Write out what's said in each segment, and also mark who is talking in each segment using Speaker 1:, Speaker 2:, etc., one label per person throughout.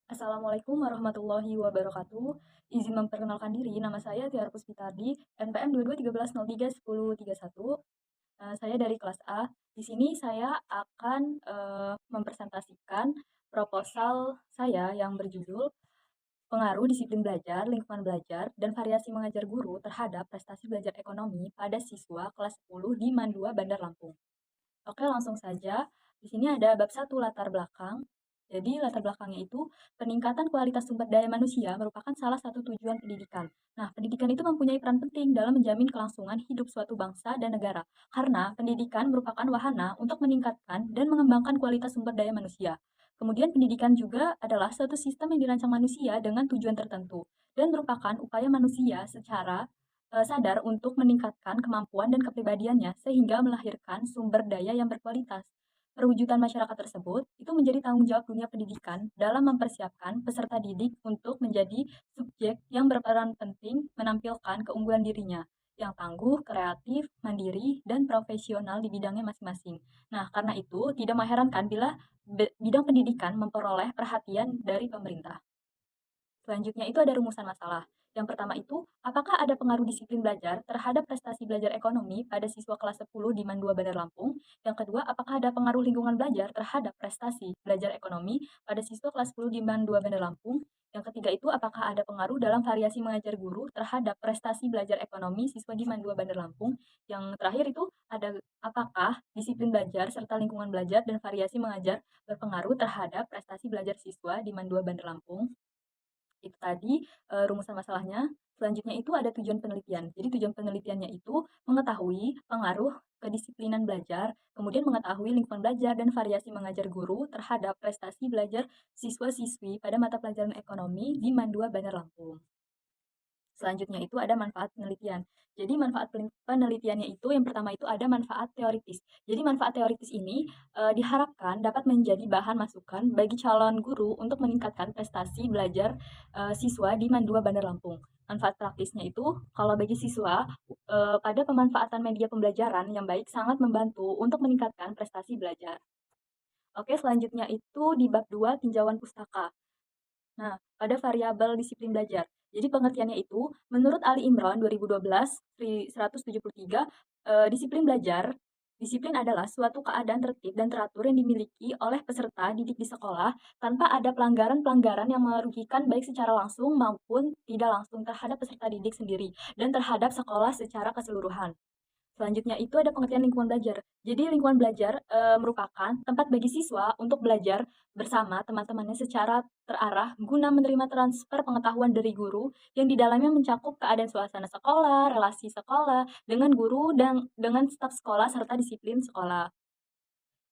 Speaker 1: Assalamualaikum warahmatullahi wabarakatuh. Izin memperkenalkan diri, nama saya Tiara Puspitardi, NPM 2213031031. Saya dari kelas A. Di sini saya akan mempresentasikan proposal saya yang berjudul Pengaruh Disiplin Belajar, Lingkungan Belajar, dan Variasi Mengajar Guru terhadap Prestasi Belajar Ekonomi pada Siswa Kelas 10 di Mandua, Bandar Lampung. Oke, langsung saja. Di sini ada bab 1 latar belakang. Jadi latar belakangnya itu peningkatan kualitas sumber daya manusia merupakan salah satu tujuan pendidikan. Nah, pendidikan itu mempunyai peran penting dalam menjamin kelangsungan hidup suatu bangsa dan negara. Karena pendidikan merupakan wahana untuk meningkatkan dan mengembangkan kualitas sumber daya manusia. Kemudian pendidikan juga adalah suatu sistem yang dirancang manusia dengan tujuan tertentu dan merupakan upaya manusia secara sadar untuk meningkatkan kemampuan dan kepribadiannya sehingga melahirkan sumber daya yang berkualitas. Perwujudan masyarakat tersebut itu menjadi tanggung jawab dunia pendidikan dalam mempersiapkan peserta didik untuk menjadi subjek yang berperan penting menampilkan keunggulan dirinya yang tangguh, kreatif, mandiri, dan profesional di bidangnya masing-masing. Nah, karena itu tidak mengherankan bila bidang pendidikan memperoleh perhatian dari pemerintah. Selanjutnya itu ada rumusan masalah. Yang pertama itu, apakah ada pengaruh disiplin belajar terhadap prestasi belajar ekonomi pada siswa kelas 10 di Mandua Bandar Lampung? Yang kedua, apakah ada pengaruh lingkungan belajar terhadap prestasi belajar ekonomi pada siswa kelas 10 di Mandua Bandar Lampung? Yang ketiga itu, apakah ada pengaruh dalam variasi mengajar guru terhadap prestasi belajar ekonomi siswa di Mandua Bandar Lampung? Yang terakhir itu, ada apakah disiplin belajar serta lingkungan belajar dan variasi mengajar berpengaruh terhadap prestasi belajar siswa di Mandua Bandar Lampung? Itu tadi, rumusan masalahnya. Selanjutnya itu ada tujuan penelitian. Jadi tujuan penelitiannya itu mengetahui pengaruh kedisiplinan belajar, kemudian mengetahui lingkungan belajar dan variasi mengajar guru terhadap prestasi belajar siswa-siswi pada mata pelajaran ekonomi di Mandua Bandar Lampung. Selanjutnya itu ada manfaat penelitian. Jadi manfaat penelitiannya itu yang pertama itu ada manfaat teoritis. Jadi manfaat teoritis ini diharapkan dapat menjadi bahan masukan bagi calon guru untuk meningkatkan prestasi belajar siswa di Mandua Bandar Lampung. Manfaat praktisnya itu kalau bagi siswa pada pemanfaatan media pembelajaran yang baik sangat membantu untuk meningkatkan prestasi belajar. Oke, selanjutnya itu di bab 2 tinjauan pustaka. Nah, pada variabel disiplin belajar. Jadi pengertiannya itu, menurut Ali Imran 2012, 173, disiplin belajar, disiplin adalah suatu keadaan tertib dan teratur yang dimiliki oleh peserta didik di sekolah tanpa ada pelanggaran-pelanggaran yang merugikan baik secara langsung maupun tidak langsung terhadap peserta didik sendiri dan terhadap sekolah secara keseluruhan. Selanjutnya itu ada pengertian lingkungan belajar. Jadi lingkungan belajar merupakan tempat bagi siswa untuk belajar bersama teman-temannya secara terarah guna menerima transfer pengetahuan dari guru yang di dalamnya mencakup keadaan suasana sekolah, relasi sekolah dengan guru dan dengan staf sekolah serta disiplin sekolah.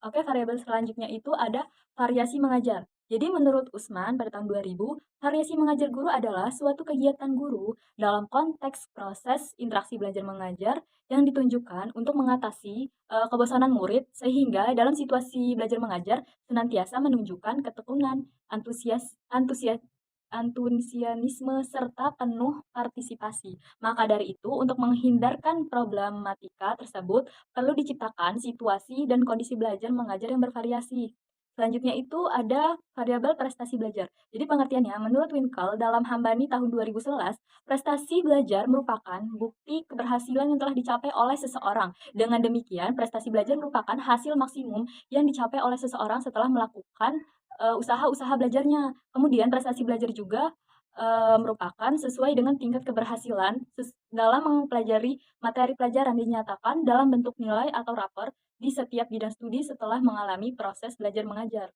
Speaker 1: Oke, variabel selanjutnya itu ada variasi mengajar. Jadi menurut Usman pada tahun 2000, variasi mengajar guru adalah suatu kegiatan guru dalam konteks proses interaksi belajar mengajar yang ditunjukkan untuk mengatasi kebosanan murid sehingga dalam situasi belajar mengajar senantiasa menunjukkan ketekunan, antusias, antusianisme serta penuh partisipasi. Maka dari itu, untuk menghindarkan problematika tersebut, perlu diciptakan situasi dan kondisi belajar mengajar yang bervariasi. Selanjutnya itu ada variabel prestasi belajar. Jadi pengertiannya, menurut Winkel dalam Hambani tahun 2011, prestasi belajar merupakan bukti keberhasilan yang telah dicapai oleh seseorang. Dengan demikian, prestasi belajar merupakan hasil maksimum yang dicapai oleh seseorang setelah melakukan usaha-usaha belajarnya. Kemudian prestasi belajar juga merupakan sesuai dengan tingkat keberhasilan dalam mempelajari materi pelajaran dinyatakan dalam bentuk nilai atau rapor di setiap bidang studi setelah mengalami proses belajar mengajar.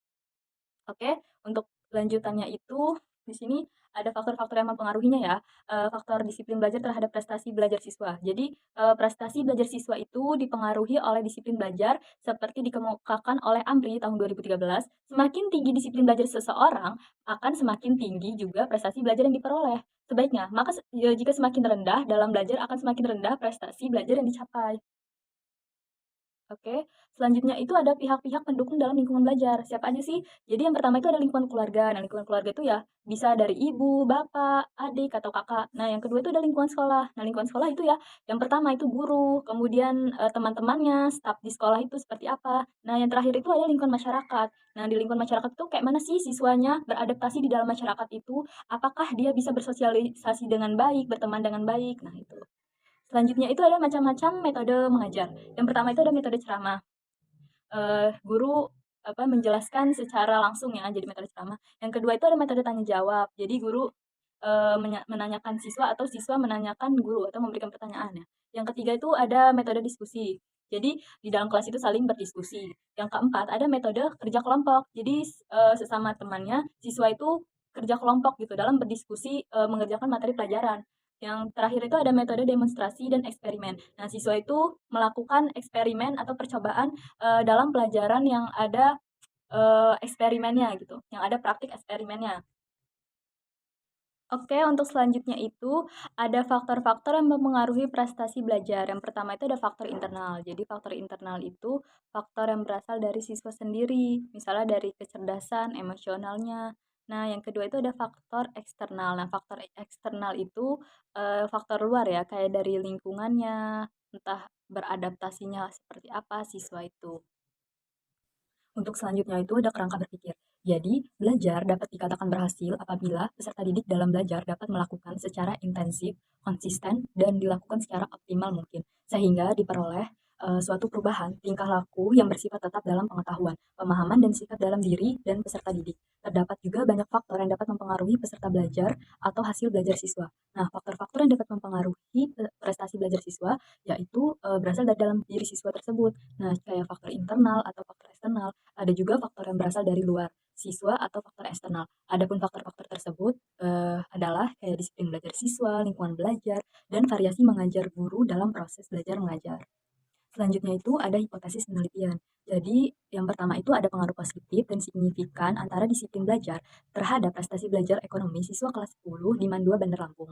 Speaker 1: Oke, untuk lanjutannya itu di sini ada faktor-faktor yang mempengaruhinya ya, faktor disiplin belajar terhadap prestasi belajar siswa. Jadi, prestasi belajar siswa itu dipengaruhi oleh disiplin belajar seperti dikemukakan oleh Amri tahun 2013, semakin tinggi disiplin belajar seseorang, akan semakin tinggi juga prestasi belajar yang diperoleh. Sebaiknya, maka jika semakin rendah dalam belajar akan semakin rendah prestasi belajar yang dicapai. Oke, selanjutnya itu ada pihak-pihak pendukung dalam lingkungan belajar. Siapa aja sih? Jadi yang pertama itu ada lingkungan keluarga. Nah, lingkungan keluarga itu ya bisa dari ibu, bapak, adik, atau kakak. Nah, yang kedua itu ada lingkungan sekolah. Nah, lingkungan sekolah itu ya, yang pertama itu guru, kemudian teman-temannya, staf di sekolah itu seperti apa. Nah, yang terakhir itu ada lingkungan masyarakat. Nah, di lingkungan masyarakat itu kayak mana sih siswanya beradaptasi di dalam masyarakat itu? Apakah dia bisa bersosialisasi dengan baik, berteman dengan baik? Nah, itu. Selanjutnya itu ada macam-macam metode mengajar. Yang pertama itu ada metode ceramah. Guru menjelaskan secara langsung ya, jadi metode ceramah. Yang kedua itu ada metode tanya jawab. Jadi guru menanyakan siswa atau siswa menanyakan guru atau memberikan pertanyaan ya. Yang ketiga itu ada metode diskusi. Jadi di dalam kelas itu saling berdiskusi. Yang keempat ada metode kerja kelompok. Jadi sesama temannya siswa itu kerja kelompok gitu dalam berdiskusi mengerjakan materi pelajaran. Yang terakhir itu ada metode demonstrasi dan eksperimen. Nah, siswa itu melakukan eksperimen atau percobaan dalam pelajaran yang ada eksperimennya gitu, yang ada praktik eksperimennya. Oke, untuk selanjutnya itu ada faktor-faktor yang mempengaruhi prestasi belajar. Yang pertama itu ada faktor internal. Jadi faktor internal itu faktor yang berasal dari siswa sendiri, misalnya dari kecerdasan, emosionalnya. Nah, yang kedua itu ada faktor eksternal. Nah, faktor eksternal itu faktor luar ya, kayak dari lingkungannya, entah beradaptasinya seperti apa siswa itu. Untuk selanjutnya itu ada kerangka berpikir. Jadi, belajar dapat dikatakan berhasil apabila peserta didik dalam belajar dapat melakukan secara intensif, konsisten, dan dilakukan secara optimal mungkin, sehingga diperoleh suatu perubahan tingkah laku yang bersifat tetap dalam pengetahuan, pemahaman, dan sikap dalam diri dan peserta didik. Terdapat juga banyak faktor yang dapat mempengaruhi peserta belajar atau hasil belajar siswa. Nah, faktor-faktor yang dapat mempengaruhi prestasi belajar siswa yaitu berasal dari dalam diri siswa tersebut. Nah, kayak faktor internal atau faktor eksternal. Ada juga faktor yang berasal dari luar siswa atau faktor eksternal. Adapun faktor-faktor tersebut adalah kayak disiplin belajar siswa, lingkungan belajar, dan variasi mengajar guru dalam proses belajar mengajar. Selanjutnya itu ada hipotesis penelitian. Jadi, yang pertama itu ada pengaruh positif dan signifikan antara disiplin belajar terhadap prestasi belajar ekonomi siswa kelas 10 di Mandua Bandar Lampung.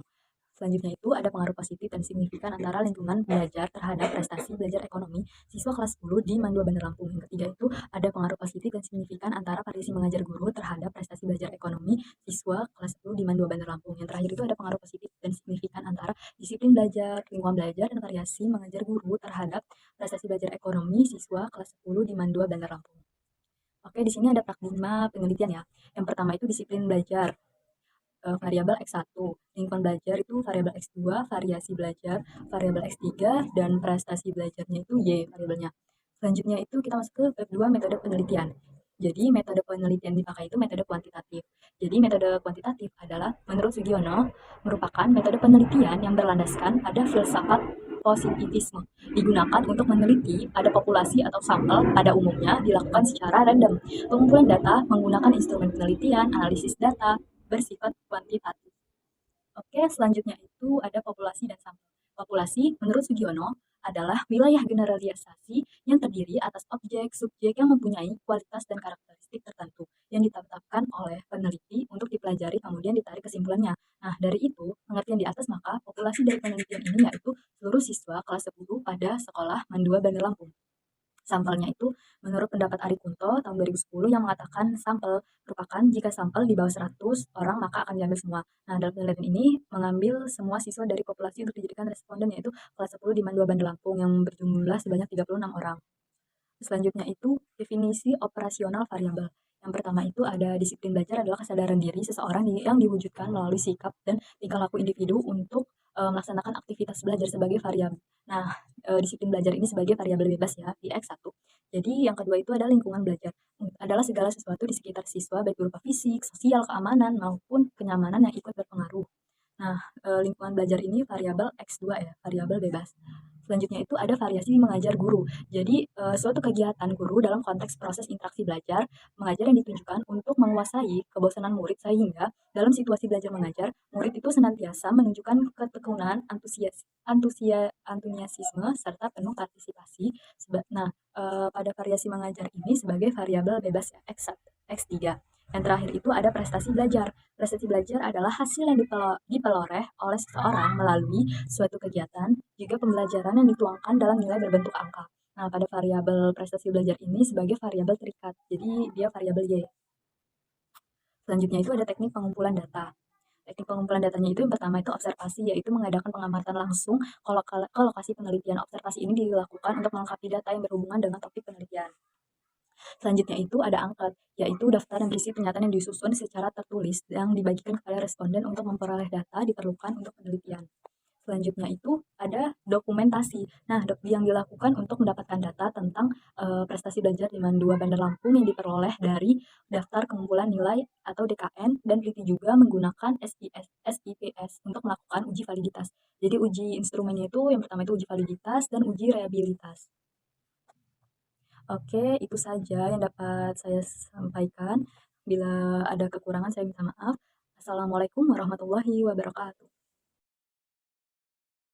Speaker 1: Selanjutnya itu ada pengaruh positif dan signifikan antara lingkungan belajar terhadap prestasi belajar ekonomi siswa kelas 10 di Mandua Bandar Lampung. Yang ketiga itu ada pengaruh positif dan signifikan antara variasi mengajar guru terhadap prestasi belajar ekonomi siswa kelas 10 di Mandua Bandar Lampung. Yang terakhir itu ada pengaruh positif dan signifikan antara disiplin belajar, lingkungan belajar, dan variasi mengajar guru terhadap prestasi belajar ekonomi siswa kelas 10 di Mandua Bandar Lampung. Oke, di sini ada pragma penelitian ya. Yang pertama itu disiplin belajar variabel X1, lingkungan belajar itu variabel X2, variasi belajar variabel X3, dan prestasi belajarnya itu Y variabelnya. Selanjutnya itu kita masuk ke bab 2 metode penelitian. Jadi metode penelitian dipakai itu metode kuantitatif. Jadi metode kuantitatif adalah menurut Sugiono merupakan metode penelitian yang berlandaskan pada filsafat positivisme, digunakan untuk meneliti pada populasi atau sampel pada umumnya dilakukan secara random. Pengumpulan data menggunakan instrumen penelitian, analisis data, bersifat kuantitatif. Oke, selanjutnya itu ada populasi dan sampel. Populasi, menurut Sugiono, adalah wilayah generalisasi yang terdiri atas objek, subjek yang mempunyai kualitas dan karakteristik tertentu yang ditetapkan oleh peneliti untuk dipelajari kemudian ditarik kesimpulannya. Nah, dari itu, pengertian di atas maka populasi dari penelitian ini yaitu seluruh siswa kelas 10 pada sekolah Mandua Bandar Lampung. Sampelnya itu menurut pendapat Ari Kunto tahun 2010 yang mengatakan sampel merupakan jika sampel di bawah 100 orang maka akan diambil semua. Nah, dalam penelitian ini mengambil semua siswa dari populasi untuk dijadikan responden yaitu kelas 10 di Mandua Bandar Lampung yang berjumlah sebanyak 36 orang. Selanjutnya itu definisi operasional variabel. Yang pertama itu ada disiplin belajar adalah kesadaran diri seseorang yang diwujudkan melalui sikap dan tingkah laku individu untuk melaksanakan aktivitas belajar sebagai variabel. Nah, disiplin belajar ini sebagai variabel bebas ya di X1. Jadi yang kedua itu ada lingkungan belajar. Adalah segala sesuatu di sekitar siswa baik berupa fisik, sosial, keamanan maupun kenyamanan yang ikut berpengaruh. Nah, lingkungan belajar ini variabel X2 ya, variabel bebas. Selanjutnya itu ada variasi mengajar guru. Jadi, suatu kegiatan guru dalam konteks proses interaksi belajar, mengajar yang ditunjukkan untuk menguasai kebosanan murid sehingga dalam situasi belajar mengajar, murid itu senantiasa menunjukkan ketekunan, antusiasisme, serta penuh partisipasi. Nah, pada variasi mengajar ini sebagai variabel bebas X3. Yang terakhir itu ada prestasi belajar. Prestasi belajar adalah hasil yang dipeloreh oleh seseorang melalui suatu kegiatan, juga pembelajaran yang dituangkan dalam nilai berbentuk angka. Nah, pada variabel prestasi belajar ini sebagai variabel terikat, jadi dia variabel Y. Selanjutnya itu ada teknik pengumpulan data. Teknik pengumpulan datanya itu yang pertama itu observasi, yaitu mengadakan pengamatan langsung ke lokasi penelitian. Observasi ini dilakukan untuk melengkapi data yang berhubungan dengan topik penelitian. Selanjutnya itu ada angket, yaitu daftar yang berisi pernyataan yang disusun secara tertulis yang dibagikan kepada responden untuk memperoleh data diperlukan untuk penelitian. Selanjutnya itu ada dokumentasi. Nah, yang dilakukan untuk mendapatkan data tentang prestasi belajar dengan 2 bandar Lampung yang diperoleh dari daftar kumpulan nilai atau DKN dan peneliti juga menggunakan SIPS untuk melakukan uji validitas. Jadi uji instrumennya itu yang pertama itu uji validitas dan uji reliabilitas. Oke, itu saja yang dapat saya sampaikan. Bila ada kekurangan saya minta maaf. Assalamualaikum warahmatullahi wabarakatuh.